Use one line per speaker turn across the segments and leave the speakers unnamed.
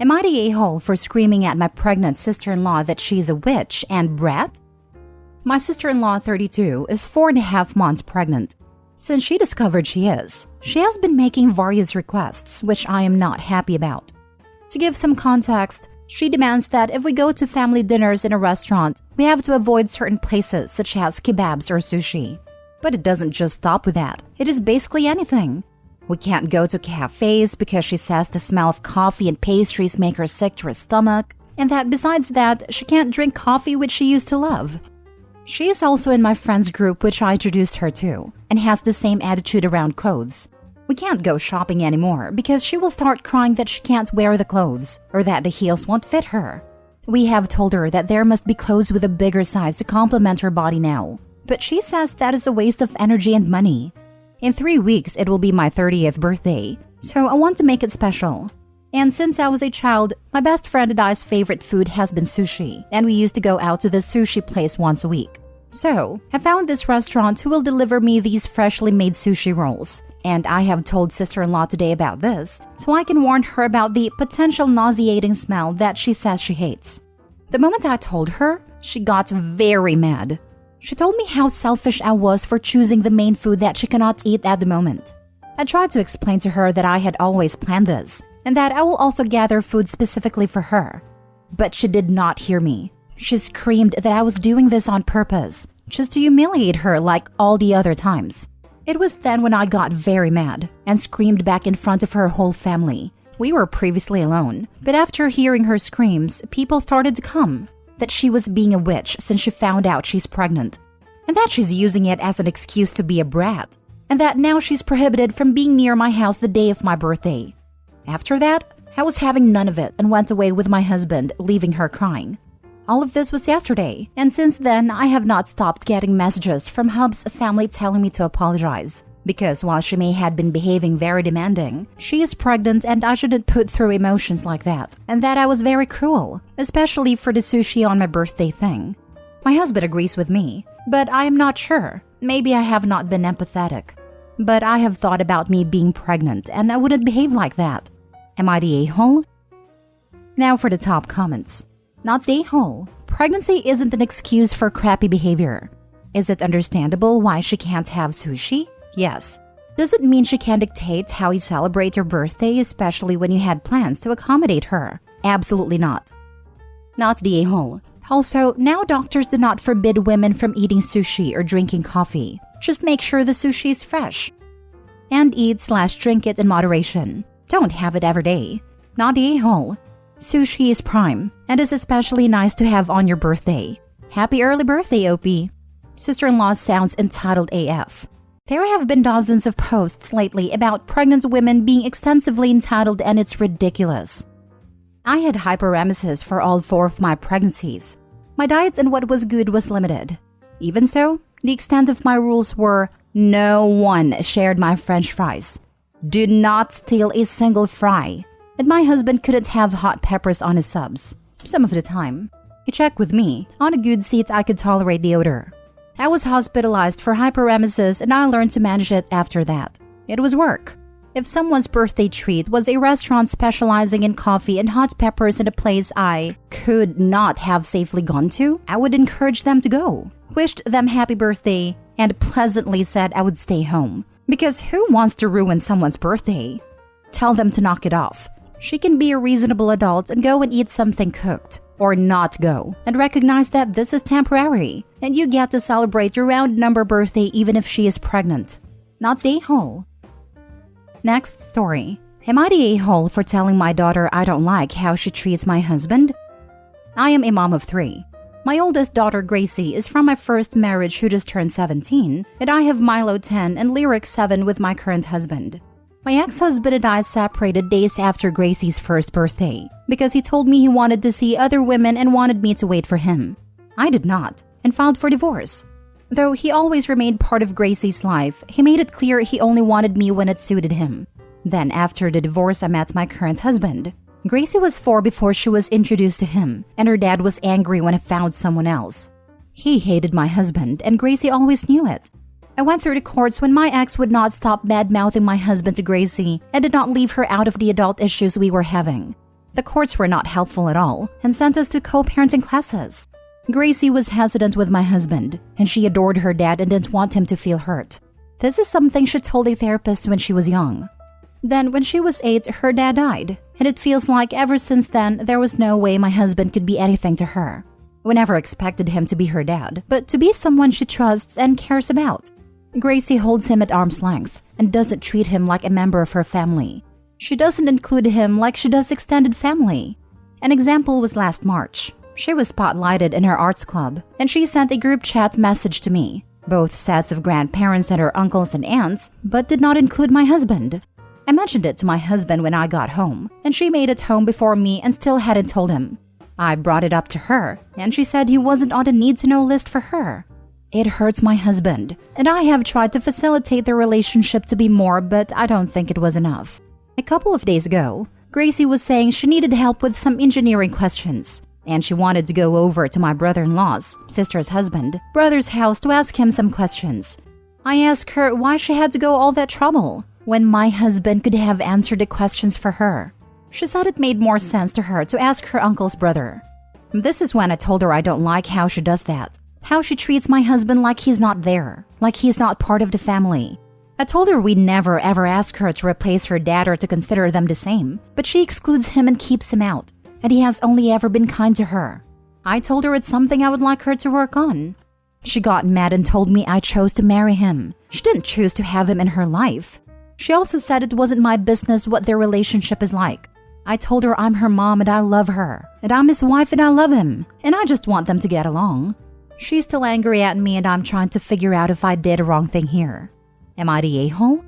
Am I the a-hole for screaming at my pregnant sister-in-law that she's a witch and brat? My sister-in-law, 32, is 4.5 months pregnant. Since she discovered she is, she has been making various requests, which I am not happy about. To give some context, she demands that if we go to family dinners in a restaurant, we have to avoid certain places such as kebabs or sushi. But it doesn't just stop with that. It is basically anything. We can't go to cafes because she says the smell of coffee and pastries make her sick to her stomach, and that besides that, she can't drink coffee which she used to love. She is also in my friend's group which I introduced her to, and has the same attitude around clothes. We can't go shopping anymore because she will start crying that she can't wear the clothes or that the heels won't fit her. We have told her that there must be clothes with a bigger size to complement her body now, but she says that is a waste of energy and money. In 3 weeks, it will be my 30th birthday, so I want to make it special. And since I was a child, my best friend and I's favorite food has been sushi, and we used to go out to this sushi place once a week. So, I found this restaurant who will deliver me these freshly made sushi rolls, and I have told sister-in-law today about this, so I can warn her about the potential nauseating smell that she says she hates. The moment I told her, she got very mad. She told me how selfish I was for choosing the main food that she cannot eat at the moment. I tried to explain to her that I had always planned this, and that I will also gather food specifically for her. But she did not hear me. She screamed that I was doing this on purpose, just to humiliate her like all the other times. It was then when I got very mad and screamed back in front of her whole family. We were previously alone, but after hearing her screams, people started to come. That she was being a witch since she found out she's pregnant, and that she's using it as an excuse to be a brat, and that now she's prohibited from being near my house the day of my birthday. After that, I was having none of it and went away with my husband, leaving her crying. All of this was yesterday, and since then, I have not stopped getting messages from Hub's family telling me to apologize. Because while she may have been behaving very demanding, she is pregnant and I shouldn't put through emotions like that, and that I was very cruel, especially for the sushi on my birthday thing. My husband agrees with me, but I am not sure. Maybe I have not been empathetic. But I have thought about me being pregnant and I wouldn't behave like that. Am I the a-hole? Now for the top comments. Not the a-hole. Pregnancy isn't an excuse for crappy behavior. Is it understandable why she can't have sushi? Yes. Does it mean she can dictate how you celebrate your birthday, especially when you had plans to accommodate her? Absolutely not. Not the a-hole. Also, now doctors do not forbid women from eating sushi or drinking coffee. Just make sure the sushi is fresh. And eat/drink it in moderation. Don't have it every day. Not the a-hole. Sushi is prime, and is especially nice to have on your birthday. Happy early birthday, Opie. Sister-in-law sounds entitled AF. There have been dozens of posts lately about pregnant women being extensively entitled, and it's ridiculous. I had hyperemesis for all 4 of my pregnancies. My diet and what was good was limited. Even so, the extent of my rules were no one shared my French fries. Do not steal a single fry. And my husband couldn't have hot peppers on his subs. Some of the time. He checked with me. On a good seat, I could tolerate the odor. I was hospitalized for hyperemesis and I learned to manage it after that. It was work. If someone's birthday treat was a restaurant specializing in coffee and hot peppers in a place I could not have safely gone to, I would encourage them to go, wished them happy birthday, and pleasantly said I would stay home. Because who wants to ruin someone's birthday? Tell them to knock it off. She can be a reasonable adult and go and eat something cooked. Or not go, and recognize that this is temporary, and you get to celebrate your round number birthday even if she is pregnant. Not the a-hole. Next story. Am I the a-hole for telling my daughter I don't like how she treats my husband? I am a mom of 3. My oldest daughter, Gracie, is from my first marriage who just turned 17, and I have Milo 10 and Lyric 7 with my current husband. My ex-husband and I separated days after Gracie's first birthday because he told me he wanted to see other women and wanted me to wait for him. I did not and filed for divorce. Though he always remained part of Gracie's life, he made it clear he only wanted me when it suited him. Then after the divorce, I met my current husband. Gracie was 4 before she was introduced to him, and her dad was angry when I found someone else. He hated my husband, and Gracie always knew it. I went through the courts when my ex would not stop bad-mouthing my husband to Gracie and did not leave her out of the adult issues we were having. The courts were not helpful at all and sent us to co-parenting classes. Gracie was hesitant with my husband, and she adored her dad and didn't want him to feel hurt. This is something she told a therapist when she was young. Then, when she was 8, her dad died, and it feels like ever since then there was no way my husband could be anything to her. We never expected him to be her dad, but to be someone she trusts and cares about. Gracie holds him at arm's length and doesn't treat him like a member of her family. She doesn't include him like she does extended family. An example was last March. She was spotlighted in her arts club, and she sent a group chat message to me, both sets of grandparents and her uncles and aunts, but did not include my husband. I mentioned it to my husband when I got home, and she made it home before me and still hadn't told him. I brought it up to her, and she said he wasn't on the need-to-know list for her. It hurts my husband, and I have tried to facilitate their relationship to be more, but I don't think it was enough. A couple of days ago, Gracie was saying she needed help with some engineering questions, and she wanted to go over to my brother-in-law's, sister's husband, brother's house to ask him some questions. I asked her why she had to go all that trouble when my husband could have answered the questions for her. She said it made more sense to her to ask her uncle's brother. This is when I told her I don't like how she does that, how she treats my husband like he's not there, like he's not part of the family. I told her we never ever ask her to replace her dad or to consider them the same, but she excludes him and keeps him out, and he has only ever been kind to her. I told her it's something I would like her to work on. She got mad and told me I chose to marry him. She didn't choose to have him in her life. She also said it wasn't my business what their relationship is like. I told her I'm her mom and I love her, and I'm his wife and I love him, and I just want them to get along. She's still angry at me and I'm trying to figure out if I did a wrong thing here. Am I the a-hole?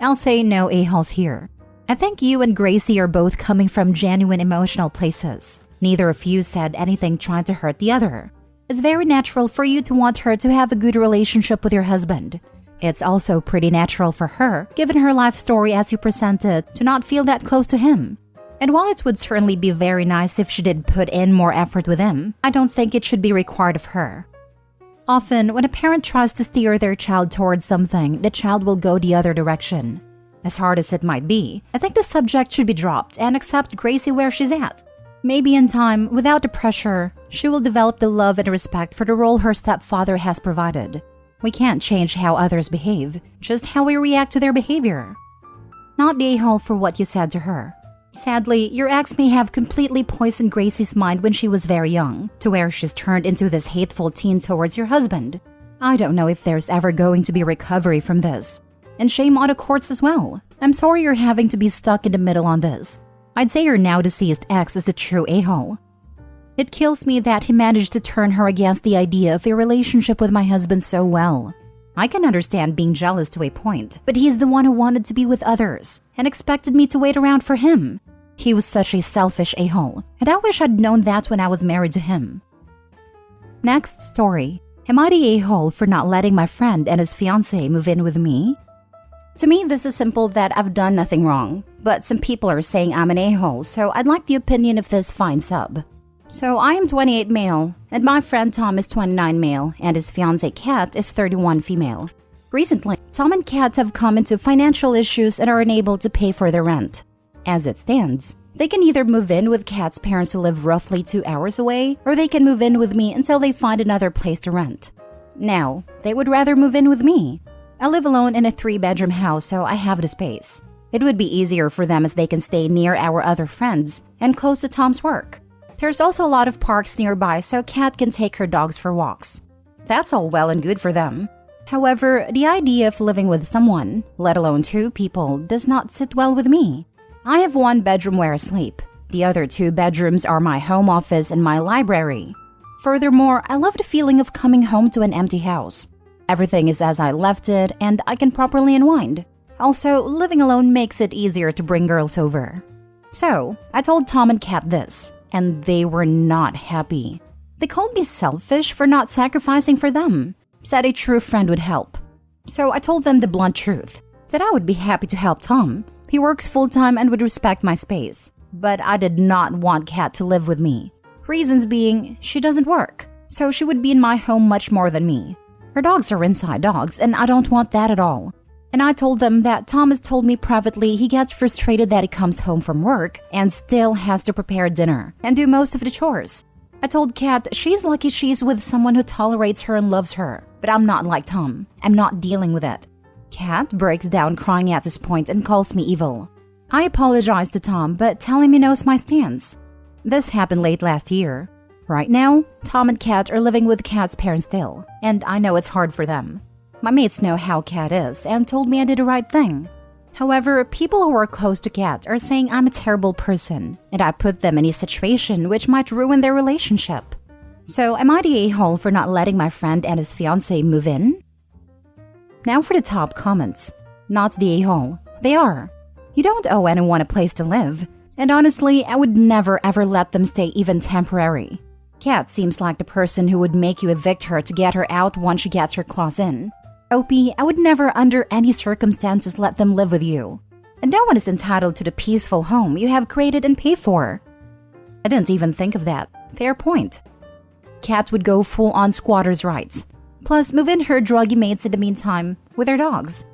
I'll say no a-holes here. I think you and Gracie are both coming from genuine emotional places. Neither of you said anything trying to hurt the other. It's very natural for you to want her to have a good relationship with your husband. It's also pretty natural for her, given her life story as you present it, to not feel that close to him. And while it would certainly be very nice if she did put in more effort with him, I don't think it should be required of her. Often, when a parent tries to steer their child towards something, the child will go the other direction. As hard as it might be, I think the subject should be dropped and accept Gracie where she's at. Maybe in time, without the pressure, she will develop the love and respect for the role her stepfather has provided. We can't change how others behave, just how we react to their behavior. Not the a-hole for what you said to her. Sadly, your ex may have completely poisoned Gracie's mind when she was very young, to where she's turned into this hateful teen towards your husband. I don't know if there's ever going to be recovery from this. And shame on the courts as well. I'm sorry you're having to be stuck in the middle on this. I'd say your now deceased ex is the true a-hole. It kills me that he managed to turn her against the idea of a relationship with my husband so well. I can understand being jealous to a point, but he's the one who wanted to be with others and expected me to wait around for him. He was such a selfish a-hole, and I wish I'd known that when I was married to him. Next story. Am I the a-hole for not letting my friend and his fiancée move in with me? To me, this is simple that I've done nothing wrong, but some people are saying I'm an a-hole, so I'd like the opinion of this fine sub. So I am 28 male, and my friend Tom is 29 male, and his fiancée Kat is 31 female. Recently, Tom and Kat have come into financial issues and are unable to pay for their rent. As it stands, they can either move in with Kat's parents who live roughly 2 hours away, or they can move in with me until they find another place to rent. Now, they would rather move in with me. I live alone in a 3-bedroom house, so I have the space. It would be easier for them as they can stay near our other friends and close to Tom's work. There's also a lot of parks nearby, so Kat can take her dogs for walks. That's all well and good for them. However, the idea of living with someone, let alone 2 people, does not sit well with me. I have 1 bedroom where I sleep. The other 2 bedrooms are my home office and my library. Furthermore, I love the feeling of coming home to an empty house. Everything is as I left it, and I can properly unwind. Also, living alone makes it easier to bring girls over. So, I told Tom and Kat this, and they were not happy. They called me selfish for not sacrificing for them, said a true friend would help. So I told them the blunt truth, that I would be happy to help Tom. He works full-time and would respect my space. But I did not want Kat to live with me. Reasons being, she doesn't work, so she would be in my home much more than me. Her dogs are inside dogs, and I don't want that at all. And I told them that Thomas told me privately he gets frustrated that he comes home from work and still has to prepare dinner and do most of the chores. I told Kat she's lucky she's with someone who tolerates her and loves her, but I'm not like Tom. I'm not dealing with it. Kat breaks down crying at this point and calls me evil. I apologize to Tom, but tell him he knows my stance. This happened late last year. Right now, Tom and Kat are living with Kat's parents still, and I know it's hard for them. My mates know how Kat is and told me I did the right thing. However, people who are close to Kat are saying I'm a terrible person, and I put them in a situation which might ruin their relationship. So am I the a-hole for not letting my friend and his fiancée move in? Now for the top comments. Not the a-hole. They are. You don't owe anyone a place to live. And honestly, I would never ever let them stay even temporary. Kat seems like the person who would make you evict her to get her out once she gets her claws in. Opie, I would never under any circumstances let them live with you. And no one is entitled to the peaceful home you have created and paid for. I didn't even think of that. Fair point. Kat would go full-on squatters' rights. Plus, move in her druggy mates in the meantime with their dogs.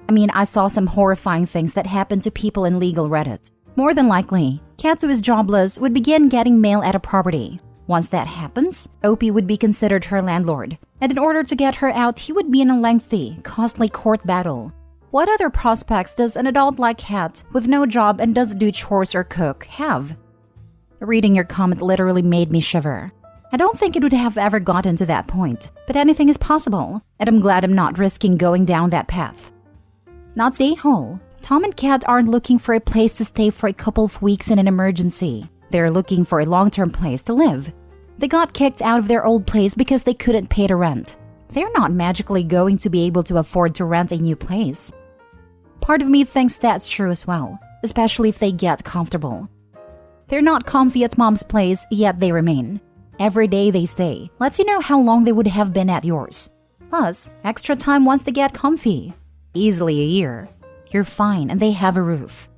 I mean, I saw some horrifying things that happened to people in legal Reddit. More than likely, Kat, who is jobless, would begin getting mail at a property. Once that happens, Opie would be considered her landlord, and in order to get her out, he would be in a lengthy, costly court battle. What other prospects does an adult like Kat, with no job and doesn't do chores or cook, have? Reading your comment literally made me shiver. I don't think it would have ever gotten to that point, but anything is possible, and I'm glad I'm not risking going down that path. Not the a-hole. Tom and Kat aren't looking for a place to stay for a couple of weeks in an emergency. They're looking for a long-term place to live. They got kicked out of their old place because they couldn't pay the rent. They're not magically going to be able to afford to rent a new place. Part of me thinks that's true as well, especially if they get comfortable. They're not comfy at mom's place, yet they remain. Every day they stay lets you know how long they would have been at yours. Plus, extra time once they get comfy. Easily a year. You're fine and they have a roof.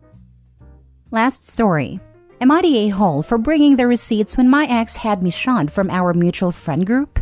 Last story. Am I the a-hole for bringing the receipts when my ex had me shunned from our mutual friend group?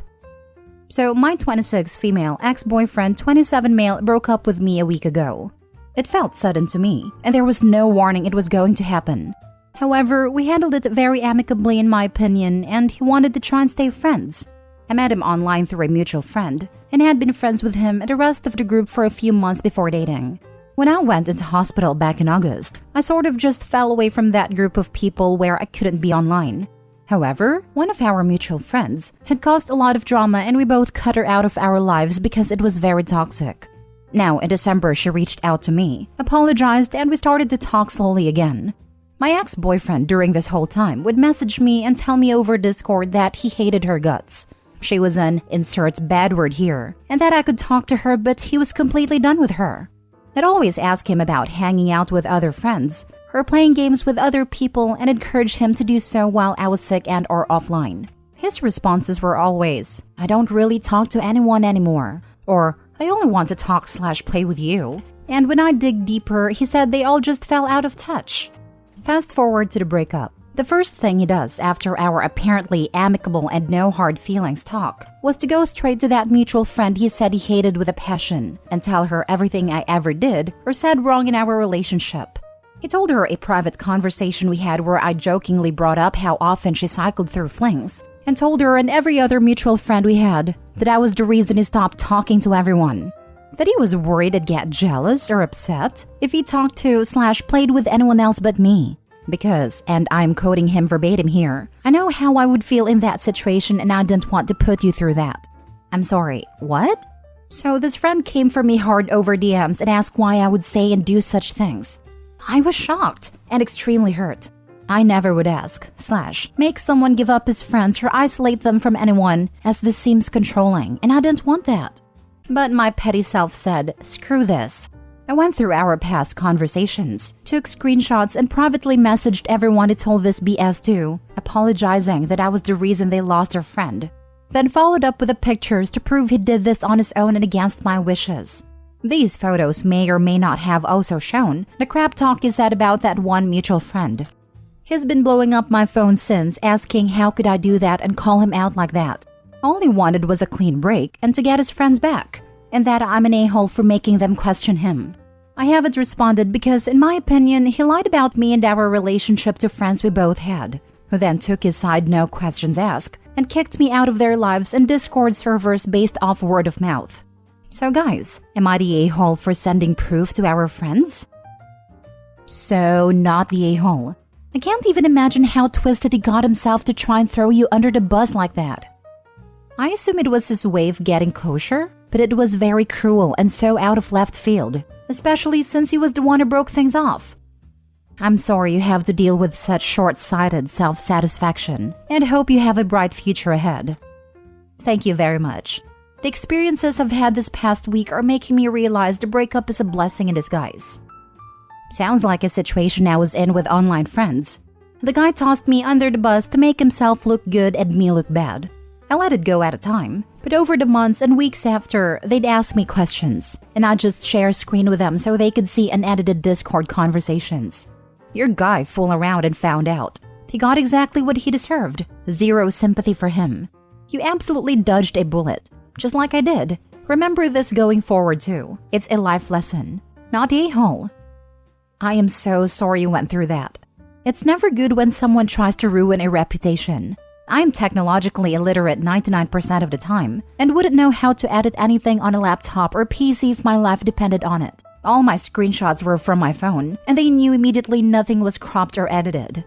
So, my 26 female ex-boyfriend, 27 male, broke up with me a week ago. It felt sudden to me, and there was no warning it was going to happen. However, we handled it very amicably in my opinion, and he wanted to try and stay friends. I met him online through a mutual friend, and had been friends with him and the rest of the group for a few months before dating. When I went into hospital back in August, I sort of just fell away from that group of people where I couldn't be online. However, one of our mutual friends had caused a lot of drama and we both cut her out of our lives because it was very toxic. Now, in December, she reached out to me, apologized, and we started to talk slowly again. My ex-boyfriend during this whole time would message me and tell me over Discord that he hated her guts. She was an insert bad word here, and that I could talk to her but he was completely done with her. I'd always ask him about hanging out with other friends, or playing games with other people and encourage him to do so while I was sick and or offline. His responses were always, I don't really talk to anyone anymore, or I only want to talk/play with you. And when I dig deeper, he said they all just fell out of touch. Fast forward to the breakup. The first thing he does after our apparently amicable and no hard feelings talk was to go straight to that mutual friend he said he hated with a passion and tell her everything I ever did or said wrong in our relationship. He told her a private conversation we had where I jokingly brought up how often she cycled through flings and told her and every other mutual friend we had that I was the reason he stopped talking to everyone. That he was worried I'd get jealous or upset if he talked to/played with anyone else but me. Because, and I'm quoting him verbatim here, I know how I would feel in that situation and I didn't want to put you through that. I'm sorry, what? So this friend came for me hard over DMs and asked why I would say and do such things. I was shocked and extremely hurt. I never would ask/make someone give up his friends or isolate them from anyone, as this seems controlling and I didn't want that. But my petty self said, screw this. I went through our past conversations, took screenshots, and privately messaged everyone who told this BS to, apologizing that I was the reason they lost their friend. Then followed up with the pictures to prove he did this on his own and against my wishes. These photos may or may not have also shown the crap talk he said about that one mutual friend. He's been blowing up my phone since, asking how could I do that and call him out like that. All he wanted was a clean break and to get his friends back. and that I'm an a-hole for making them question him. I haven't responded because, in my opinion, he lied about me and our relationship to friends we both had, who then took his side no questions asked and kicked me out of their lives and Discord servers based off word of mouth. So guys, am I the a-hole for sending proof to our friends? So, not the a-hole. I can't even imagine how twisted he got himself to try and throw you under the bus like that. I assume it was his way of getting closure, but it was very cruel and so out of left field, especially since he was the one who broke things off. I'm sorry you have to deal with such short-sighted self-satisfaction, and hope you have a bright future ahead. Thank you very much. The experiences I've had this past week are making me realize the breakup is a blessing in disguise. Sounds like a situation I was in with online friends. The guy tossed me under the bus to make himself look good and me look bad. I let it go at a time, but over the months and weeks after, they'd ask me questions, and I'd just share a screen with them so they could see unedited Discord conversations. Your guy fooled around and found out. He got exactly what he deserved. Zero sympathy for him. You absolutely dodged a bullet, just like I did. Remember this going forward too. It's a life lesson, not a hole. I am so sorry you went through that. It's never good when someone tries to ruin a reputation. I'm technologically illiterate 99% of the time and wouldn't know how to edit anything on a laptop or PC if my life depended on it. All my screenshots were from my phone, and they knew immediately nothing was cropped or edited.